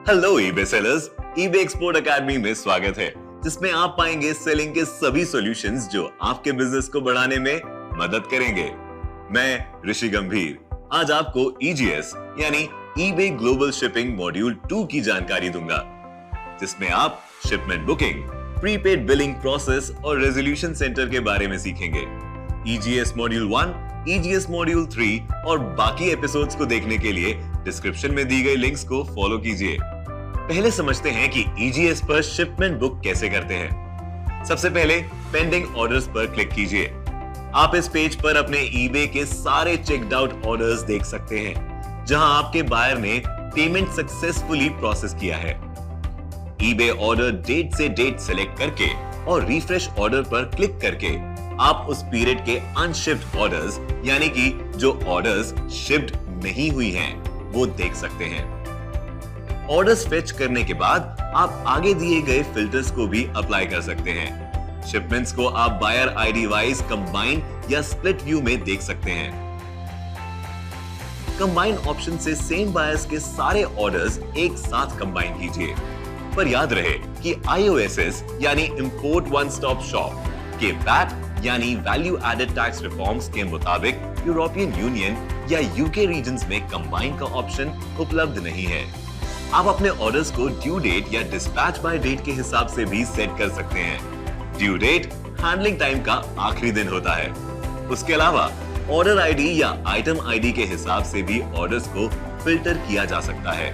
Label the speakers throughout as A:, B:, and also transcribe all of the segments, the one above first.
A: Hello eBay sellers, eBay export academy में स्वागत है, जिसमें आप पाएंगे सेलिंग के सभी सॉल्यूशंस जो आपके बिजनेस को बढ़ाने में मदद करेंगे। मैं ऋषि गंभीर आज आपको ईजीएस यानी ईबे ग्लोबल शिपिंग मॉड्यूल 2 की जानकारी दूंगा, जिसमें आप shipment booking, prepaid billing process और रेजोल्यूशन सेंटर के बारे में सीखेंगे। ईजीएस मॉड्यूल 1, ईजीएस मॉड्यूल 3 और बाकी एपिसोड्स को देखने के लिए डिस्क्रिप्शन में दी गई लिंक्स को फॉलो कीजिए। पहले समझते हैं कि ईजीएस पर शिपमेंट बुक कैसे करते हैं। सबसे पहले पेंडिंग ऑर्डर्स पर क्लिक कीजिए। आप इस पेज पर अपने ईबे के सारे चेक्ड आउट ऑर्डर्स देख सकते हैं, जहां आपके बायर ने पेमेंट सक्सेसफुली प्रोसेस किया है। ईबे ऑर्डर डेट से डेट सेलेक्ट करके और रिफ्रेश ऑर्डर पर क्लिक करके आप उस पीरियड के अनशिप्ड ऑर्डर्स यानी कि जो ऑर्डर्स शिप्ड नहीं हुई हैं, वो देख सकते हैं। ऑर्डर्स फेच करने के बाद आप आगे दिए गए फिल्टर्स को भी अप्लाई कर सकते हैं। शिपमेंट्स को आप बायर आईडी वाइज कंबाइन या स्प्लिट व्यू में देख सकते हैं। कंबाइन ऑप्शन से सेम बायर्स के सारे ऑर्डर्स एक साथ कंबाइन कीजिए, पर याद रहे कि IOSS यानी इंपोर्ट वन स्टॉप शॉप के वैट यानी वैल्यू एडेड टैक्स रिफॉर्म्स के मुताबिक यूरोपियन यूनियन या यूके रीजन्स में कंबाइन का ऑप्शन उपलब्ध नहीं है। आप अपने ऑर्डर्स को ड्यू डेट या डिस्पैच बाय डेट के हिसाब से भी सेट कर सकते हैं। ड्यू डेट हैंडलिंग टाइम का आखिरी दिन होता है। उसके अलावा ऑर्डर आईडी या आइटम आईडी के हिसाब से भी ऑर्डर्स को फिल्टर किया जा सकता है।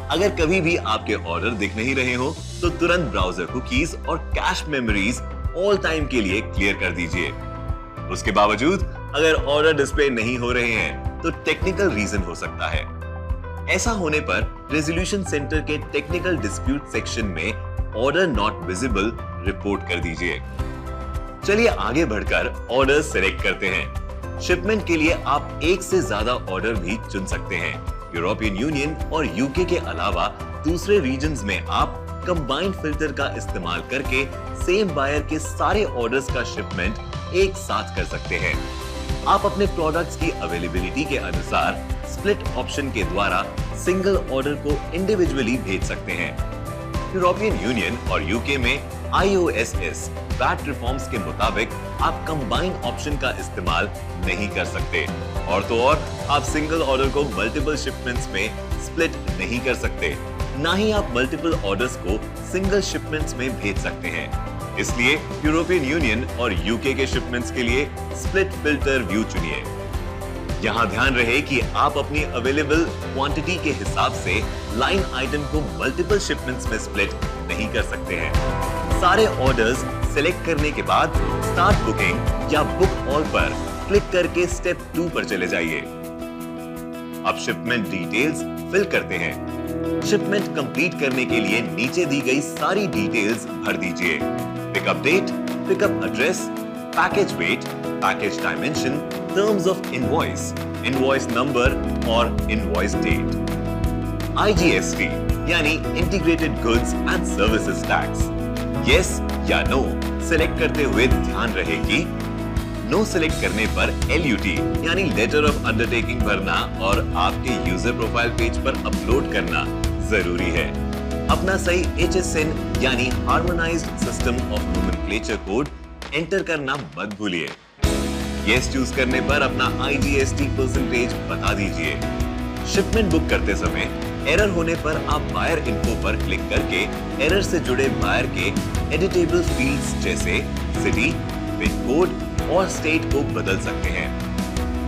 A: अगर कभी भी आपके ऑर्डर दिख नहीं रहे हो तो तुरंत ब्राउजर कुकीज और कैश मेमोरीज ऑल टाइम के लिए क्लियर कर दीजिए। उसके बावजूद अगर ऑर्डर डिस्प्ले नहीं हो रहे हैं तो टेक्निकल रीजन हो सकता है। ऐसा होने पर रेजोल्यूशन सेंटर के टेक्निकल डिस्प्यूट सेक्शन में ऑर्डर नॉट विजिबल रिपोर्ट कर दीजिए। चलिए आगे बढ़कर ऑर्डर सेलेक्ट करते हैं। शिपमेंट के लिए आप एक से ज्यादा ऑर्डर भी चुन सकते हैं। यूरोपियन यूनियन और यूके के अलावा दूसरे रीजन्स में आप कंबाइंड फिल्टर का इस्तेमाल करके सेम बायर के सारे ऑर्डर्स का शिपमेंट एक साथ कर सकते हैं। आप अपने प्रोडक्ट्स की अवेलेबिलिटी के अनुसार स्प्लिट ऑप्शन के द्वारा सिंगल ऑर्डर को इंडिविजुअली भेज सकते हैं। यूरोपियन यूनियन और यूके में IOSS वैट रिफॉर्म्स के मुताबिक आप कंबाइन ऑप्शन का इस्तेमाल नहीं कर सकते, और तो और आप सिंगल ऑर्डर को मल्टीपल शिपमेंट्स में स्प्लिट नहीं कर सकते। ना ही आप मल्टीपल ऑर्डर्स को सिंगल शिपमेंट्स में भेज सकते हैं। इसलिए यूरोपियन यूनियन और यूके के शिपमेंट्स के लिए स्प्लिट फिल्टर व्यू चुनिए। यहाँ ध्यान रहे कि आप अपनी अवेलेबल क्वांटिटी के हिसाब से लाइन आइटम को मल्टीपल शिपमेंट्स में स्प्लिट नहीं कर सकते हैं। सारे ऑर्डर्स सेलेक्ट करने के बाद स्टार्ट बुकिंग या बुक ऑल पर क्लिक करके स्टेप 2 पर चले जाइए। अब शिपमेंट डिटेल्स फिल करते हैं। शिपमेंट कंप्लीट करने के लिए नीचे दी गई सारी डिटेल्स भर दीजिए। Pickup date, pickup address, package weight, package dimension, terms of invoice, invoice number और इनवॉइस डेट। IGST यानी integrated goods and services tax, yes या नो सिलेक्ट करते हुए ध्यान रहे कि नो सिलेक्ट करने पर LUT यानी लेटर ऑफ अंडरटेकिंग भरना और आपके यूजर प्रोफाइल पेज पर अपलोड करना जरूरी है। अपना सही HSN यानी harmonised system of nomenclature code enter करना मत भूलिए। यस चूज करने पर अपना IGST परसेंटेज बता दीजिए। शिपमेंट बुक करते समय एरर होने पर आप बायर इन्फो पर क्लिक करके एरर से जुड़े बायर के एडिटेबल फील्ड्स जैसे सिटी, पिन कोड और स्टेट को बदल सकते हैं।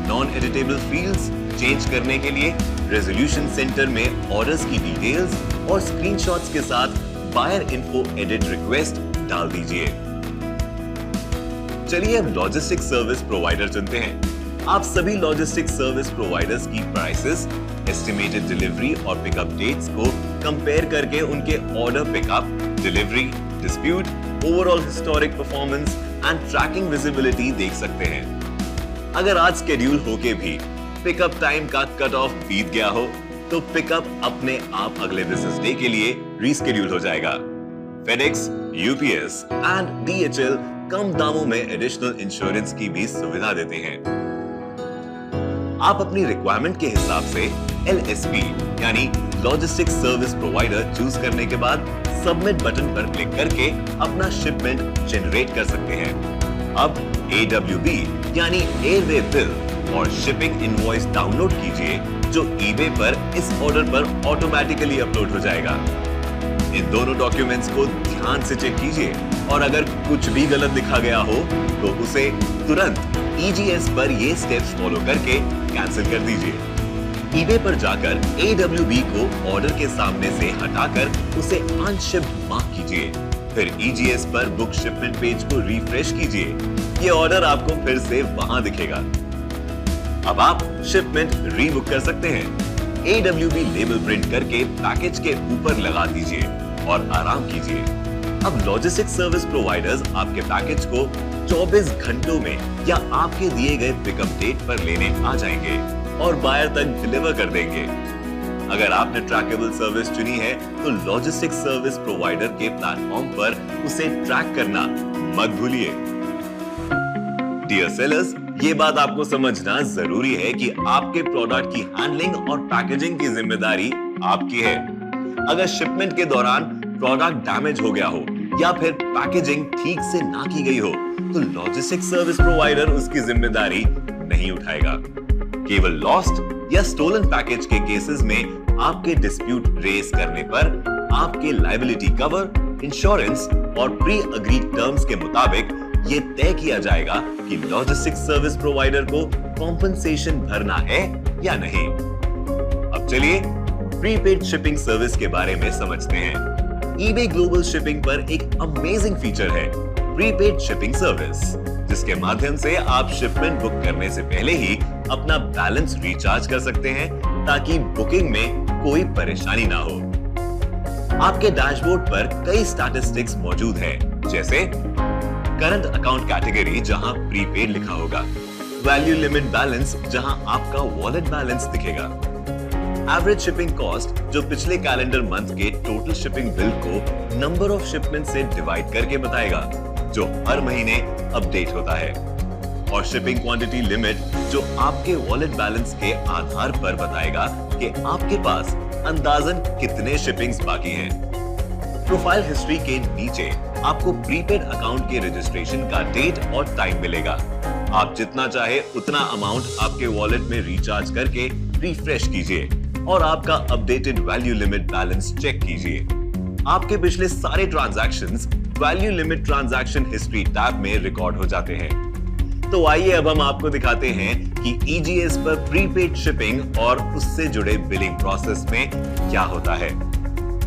A: नॉन एडिटेबल फील्ड्स चेंज करने के लिए रेजोल्यूशन सेंटर में ऑर्डर्स की डिटेल्स और स्क्रीनशॉट्स के साथ बायर इन्फो एडिट रिक्वेस्ट डाल दीजिए। चलिए अब लॉजिस्टिक सर्विस प्रोवाइडर चुनते हैं। आप सभी लॉजिस्टिक सर्विस प्रोवाइडर्स की प्राइसेस, एस्टिमेटेड डिलीवरी और पिकअप डेट्स को कंपेयर करके उनके order pickup, delivery, dispute, overall historic performance and tracking visibility देख सकते हैं। अगर आज शेड्यूल होके भी पिकअप टाइम का कट ऑफ बीत गया हो तो पिकअप अपने आप अगले बिजनेस डे के लिए रीस्केड्यूल हो जाएगा। FedEx, UPS एंड DHL कम दामों में एडिशनल इंश्योरेंस की भी सुविधा देते हैं। आप अपनी रिक्वायरमेंट के हिसाब से LSP यानी लॉजिस्टिक्स सर्विस प्रोवाइडर चूज करने के बाद सबमिट बटन पर क्लिक करके अपना शिपमेंट जनरेट कर सकते हैं। अब AWB यानी एयरवे बिल और शिपिंग इनवॉइस डाउनलोड कीजिए जो eBay पर इस ऑर्डर पर ऑटोमेटिकली अपलोड हो जाएगा। इन दोनों डॉक्यूमेंट्स को ध्यान से चेक कीजिए और अगर कुछ भी गलत लिखा गया हो तो उसे तुरंत EGS पर ये स्टेप्स फॉलो करके कैंसिल कर दीजिए। eBay पर जाकर AWB को ऑर्डर के सामने से हटाकर उसे अनशिप्ड मार्क कीजिए। फिर EGS पर बुक शिपमेंट पेज को रिफ्रेश कीजिए। ये ऑर्डर आपको फिर से वहां दिखेगा। अब आप शिपमेंट रीबुक कर सकते हैं। AWB लेबल प्रिंट करके पैकेज के ऊपर लगा दीजिए और आराम कीजिए। अब लॉजिस्टिक्स सर्विस प्रोवाइडर्स आपके पैकेज को 24 घंटों में या आपके दिए गए पिकअप डेट पर लेने आ जाएंगे और बायर तक डिलीवर कर देंगे। अगर आपने ट्रैकेबल सर्विस चुनी है तो लॉजिस्टिक्स सर्विस प्रोवाइडर के प्लेटफॉर्म पर उसे ट्रैक करना मत भूलिए। डियर सेलर्स, ये बात आपको समझना जरूरी है कि आपके प्रोडक्ट की हैंडलिंग और पैकेजिंग की जिम्मेदारी आपकी है। अगर शिपमेंट के दौरान प्रोडक्ट डैमेज हो गया हो या फिर पैकेजिंग ठीक से ना की गई हो तो लॉजिस्टिक्स सर्विस प्रोवाइडर उसकी जिम्मेदारी नहीं उठाएगा। केवल लॉस्ट या स्टोलन पैकेज के केसेस में आपके डिस्प्यूट रेज करने पर आपके लायबिलिटी कवर, इंश्योरेंस और प्री अग्रीड टर्म्स के मुताबिक ये तय किया जाएगा कि लॉजिस्टिक्स सर्विस प्रोवाइडर को कॉम्पनसेशन भरना है या नहीं। अब चलिए प्रीपेड शिपिंग सर्विस के बारे में समझते हैं। eBay ग्लोबल शिपिंग पर एक अमेजिंग फीचर है प्रीपेड शिपिंग सर्विस, जिसके माध्यम से आप शिपमेंट बुक करने से पहले ही अपना बैलेंस रिचार्ज कर सकते हैं ताकि बुकिंग में कोई परेशानी ना हो। आपके डैशबोर्ड पर कई स्टैटिस्टिक्स मौजूद हैं, जैसे करंट अकाउंट कैटेगरी जहां प्रीपेड लिखा होगा, वैल्यू लिमिट बैलेंस जहां आपका वॉलेट बैलेंस दिखेगा, एवरेज शिपिंग कॉस्ट जो पिछले कैलेंडर मंथ के टोटल शिपिंग बिल को नंबर ऑफ शिपमेंट से डिवाइड करके बताएगा जो हर महीने अपडेट होता है, और शिपिंग क्वांटिटी लिमिट जो आपके वॉलेट बैलेंस के आधार पर बताएगा कि आपके पास अंदाजन कितने शिपिंग्स बाकी हैं। प्रोफाइल हिस्ट्री के नीचे आपको प्रीपेड अकाउंट के रजिस्ट्रेशन का डेट और टाइम मिलेगा। आप जितना चाहे उतना अमाउंट आपके वॉलेट में रिचार्ज करके रिफ्रेश कीजिए और आपका updated value limit balance check कीजिए। आपके पिछले सारे transactions value limit transaction history tab में रिकॉर्ड हो जाते हैं। तो आइए अब हम आपको दिखाते हैं कि EGS पर प्रीपेड शिपिंग और उससे जुड़े बिलिंग प्रोसेस में क्या होता है।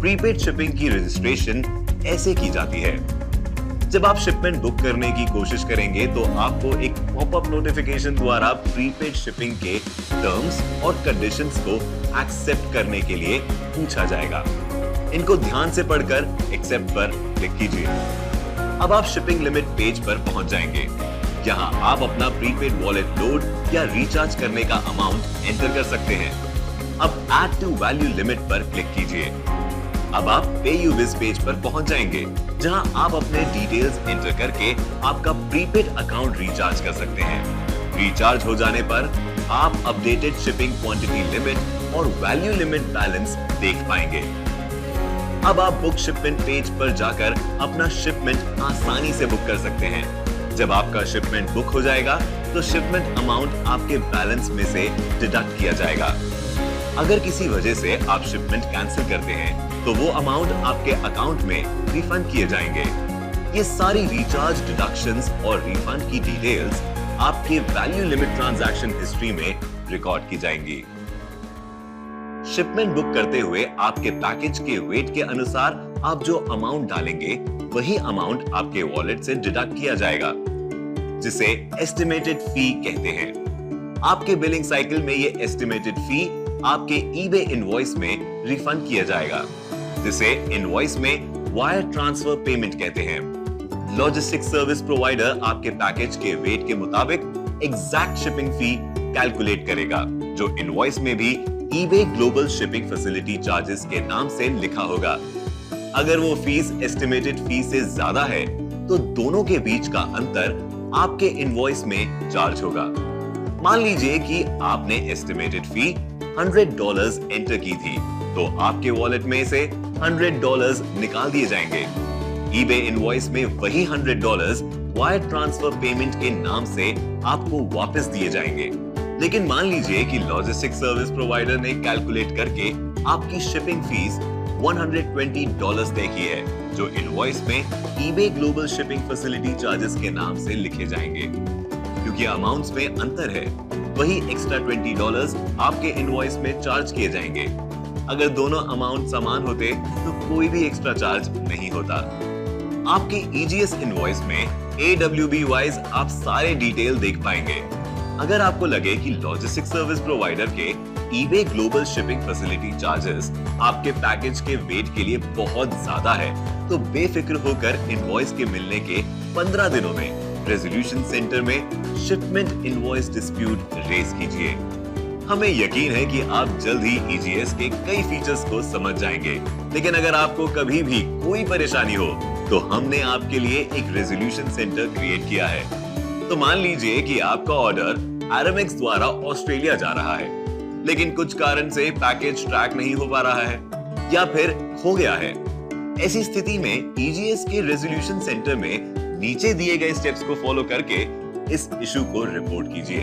A: प्रीपेड शिपिंग की रजिस्ट्रेशन ऐसे की जाती है। जब आप शिपमेंट बुक करने की कोशिश करेंगे तो आपको एक पॉपअप नोटिफिकेशन द्वारा प्रीपेड शिपिंग के टर्म्स और कंडीशंस को एक्सेप्ट करने के लिए पूछा जाएगा। इनको ध्यान से पढ़कर एक्सेप्ट पर क्लिक कीजिए। अब आप शिपिंग लिमिट पेज पर पहुंच जाएंगे, जहां आप अपना प्रीपेड वॉलेट लोड या रिचार्ज करने का अमाउंट एंटर कर सकते हैं। अब ऐड टू वैल्यू लिमिट पर क्लिक कीजिए। अब आप पे यू विज पेज पर पहुंच जाएंगे, जहां आप अपने डिटेल्स एंटर करके आपका प्रीपेड अकाउंट रिचार्ज कर सकते हैं। रिचार्ज हो जाने पर आप अपडेटेड शिपिंग क्वांटिटी लिमिट और वैल्यू लिमिट बैलेंस देख पाएंगे। अब आप बुक शिपमेंट पेज पर जाकर अपना शिपमेंट आसानी से बुक कर सकते हैं। जब आपका शिपमेंट बुक हो जाएगा तो शिपमेंट अमाउंट आपके बैलेंस में से डिडक्ट किया जाएगा। अगर किसी वजह से आप शिपमेंट कैंसिल करते हैं तो वो अमाउंट आपके अकाउंट में रिफंड किए जाएंगे। ये सारी रिचार्ज, डिडक्शंस और रिफंड की डिटेल्स आपके वैल्यू लिमिट ट्रांजैक्शन हिस्ट्री में रिकॉर्ड की जाएंगी। शिपमेंट बुक करते हुए आपके पैकेज के वेट के अनुसार आप जो अमाउंट डालेंगे वही अमाउंट आपके वॉलेट से डिडक्ट किया जाएगा, जिसे एस्टिमेटेड फी कहते हैं। आपके बिलिंग साइकिल में ये एस्टिमेटेड फी आपके eBay इनवॉइस में रिफंड किया जाएगा, जिसे इनवॉइस में वायर ट्रांसफर पेमेंट कहते हैं। लॉजिस्टिक्स सर्विस प्रोवाइडर आपके पैकेज के वेट के मुताबिक एग्जैक्ट शिपिंग फी कैलकुलेट करेगा, जो इनवॉइस में भी eBay global shipping facility charges के नाम से लिखा होगा। अगर वो फीस एस्टिमेटेड फी से ज्यादा है तो दोनों के बीच का अंतर आपके इनवॉइस में चार्ज होगा। मान लीजिए कि आपने एस्टिमेटेड फी $100 एंटर की थी, तो आपके वॉलेट में से $100 निकाल दिए जाएंगे। eBay इनवॉइस में वही $100 वायर ट्रांसफर पेमेंट के नाम से आपको वापस दिए जाएंगे। लेकिन मान लीजिए कि लॉजिस्टिक सर्विस प्रोवाइडर ने कैलकुलेट करके आपकी शिपिंग फीस $120 तय की है, जो इनवॉइस में eBay global shipping facility charges के नाम से लिखे जाएंगे। क्योंकि अमाउंट्स में अंतर है, वही एक्स्ट्रा $20 आपके इनवॉइस में चार्ज किए जाएंगे। अगर दोनों अमाउंट समान होते तो कोई भी एक्स्ट्रा चार्ज नहीं होता। आपके EGS इनवॉइस में AWB वाइज आप सारे डिटेल देख पाएंगे। अगर आपको लगे कि लॉजिस्टिक सर्विस प्रोवाइडर के eBay global shipping facility charges आपके पैकेज के वेट के लिए बहुत ज्यादा है, तो बेफिक्र होकर इनवॉइस के मिलने के 15 दिनों में रेजोल्यूशन सेंटर में शिपमेंट इनवॉइस डिस्प्यूट रेज कीजिए। हमें यकीन है कि आप जल्द ही EGS के कई फीचर्स को समझ जाएंगे। लेकिन अगर आपको कभी भी कोई परेशानी हो तो हमने आपके लिए एक रेजोल्यूशन सेंटर क्रिएट किया है। तो मान लीजिए कि आपका ऑर्डर Aramex द्वारा ऑस्ट्रेलिया जा रहा है, लेकिन कुछ कारण से पैकेज ट्रैक नहीं हो पा रहा है या फिर खो गया है। ऐसी स्थिति में EGS के रेजोल्यूशन सेंटर में नीचे दिए गए स्टेप्स को फॉलो करके इस इशू को रिपोर्ट कीजिए।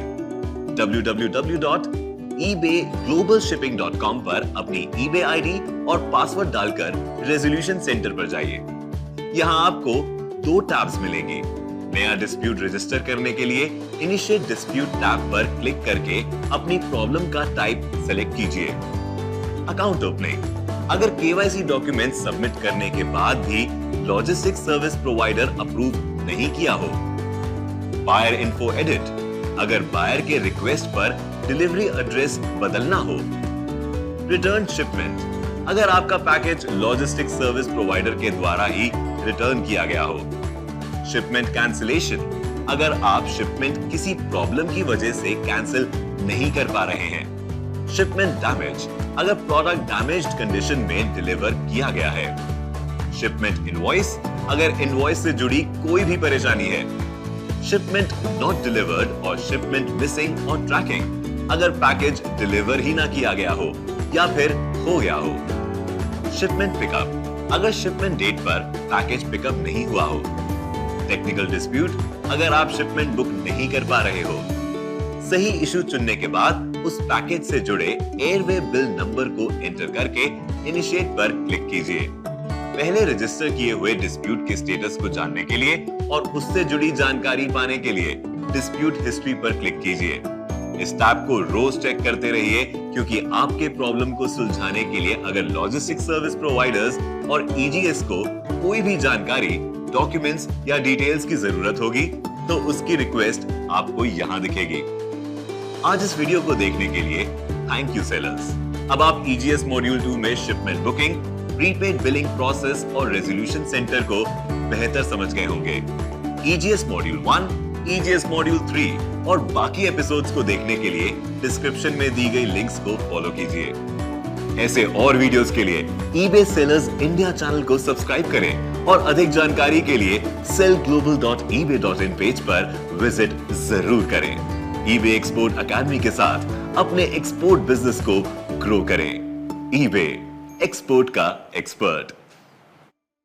A: www.ebayglobalshipping.com पर अपनी eBay आईडी और पासवर्ड डालकर रेजोल्यूशन सेंटर पर जाइए। यहाँ आपको 2 टैब्स मिलेंगे। नया डिस्प्यूट रजिस्टर करने के लिए इनिशिएट डिस्प्यूट टैब पर क्लिक करके अपनी प्रॉब्लम का टाइप सेलेक्ट कीजिए। अकाउंट ओपनिंग, अगर KYC डॉक्यूमेंट सबमिट करने के बाद भी लॉजिस्टिक सर्विस प्रोवाइडर अप्रूव नहीं किया हो। बायर इन्फो एडिट, अगर बायर के रिक्वेस्ट पर डिलीवरी एड्रेस बदलना हो। रिटर्न शिपमेंट, अगर आपका पैकेज लॉजिस्टिक सर्विस प्रोवाइडर के द्वारा ही रिटर्न किया गया हो। शिपमेंट कैंसिलेशन, अगर आप शिपमेंट किसी प्रॉब्लम की वजह से कैंसिल नहीं कर पा रहे हैं। शिपमेंट डैमेज, अगर प्रोडक्ट डैमेज्ड कंडीशन में डिलीवर किया गया है। शिपमेंट इनवॉइस, अगर इनवॉइस से जुड़ी कोई भी परेशानी है। शिपमेंट नॉट डिलीवर्ड और शिपमेंट मिसिंग और ट्रैकिंग, अगर पैकेज डिलीवर ही ना किया गया हो या फिर खो गया हो। शिपमेंट पिकअप, अगर शिपमेंट डेट पर पैकेज पिकअप नहीं हुआ हो। टेक्निकल डिस्प्यूट, अगर आप शिपमेंट बुक नहीं कर पा रहे हो। सही इशू चुनने के बाद उस पैकेज से जुड़े एयरवे बिल नंबर को एंटर करके इनिशिएट पर क्लिक कीजिए। पहले रजिस्टर किए हुए डिस्प्यूट के स्टेटस को जानने के लिए और उससे जुड़ी जानकारी पाने के लिए डिस्प्यूट हिस्ट्री पर क्लिक कीजिए। इस टैब को रोज चेक करते रहिए, क्योंकि आपके प्रॉब्लम को सुलझाने के लिए अगर लॉजिस्टिक सर्विस प्रोवाइडर्स और EGS को कोई भी जानकारी, डॉक्यूमेंट्स या डिटेल्स की जरूरत होगी तो उसकी रिक्वेस्ट आपको यहाँ दिखेगी। आज इस वीडियो को देखने के लिए थैंक यू सेलर्स। अब आप EGS मॉड्यूल 2 में shipment booking, prepaid billing process और रेजोल्यूशन सेंटर को बेहतर समझ गए होंगे। EGS मॉड्यूल 1, EGS मॉड्यूल 3 और बाकी एपिसोड्स को देखने के लिए डिस्क्रिप्शन में दी गई लिंक्स को फॉलो कीजिए। ऐसे और वीडियोस के लिए eBay सेलर्स इंडिया चैनल को सब्सक्राइब करें और अधिक जानकारी के लिए sellglobal.ebay.in पेज पर विजिट जरूर करें। eBay एक्सपोर्ट अकेडमी के साथ अपने एक्सपोर्ट बिजनेस को ग्रो करें। eBay, एक्सपोर्ट का एक्सपर्ट।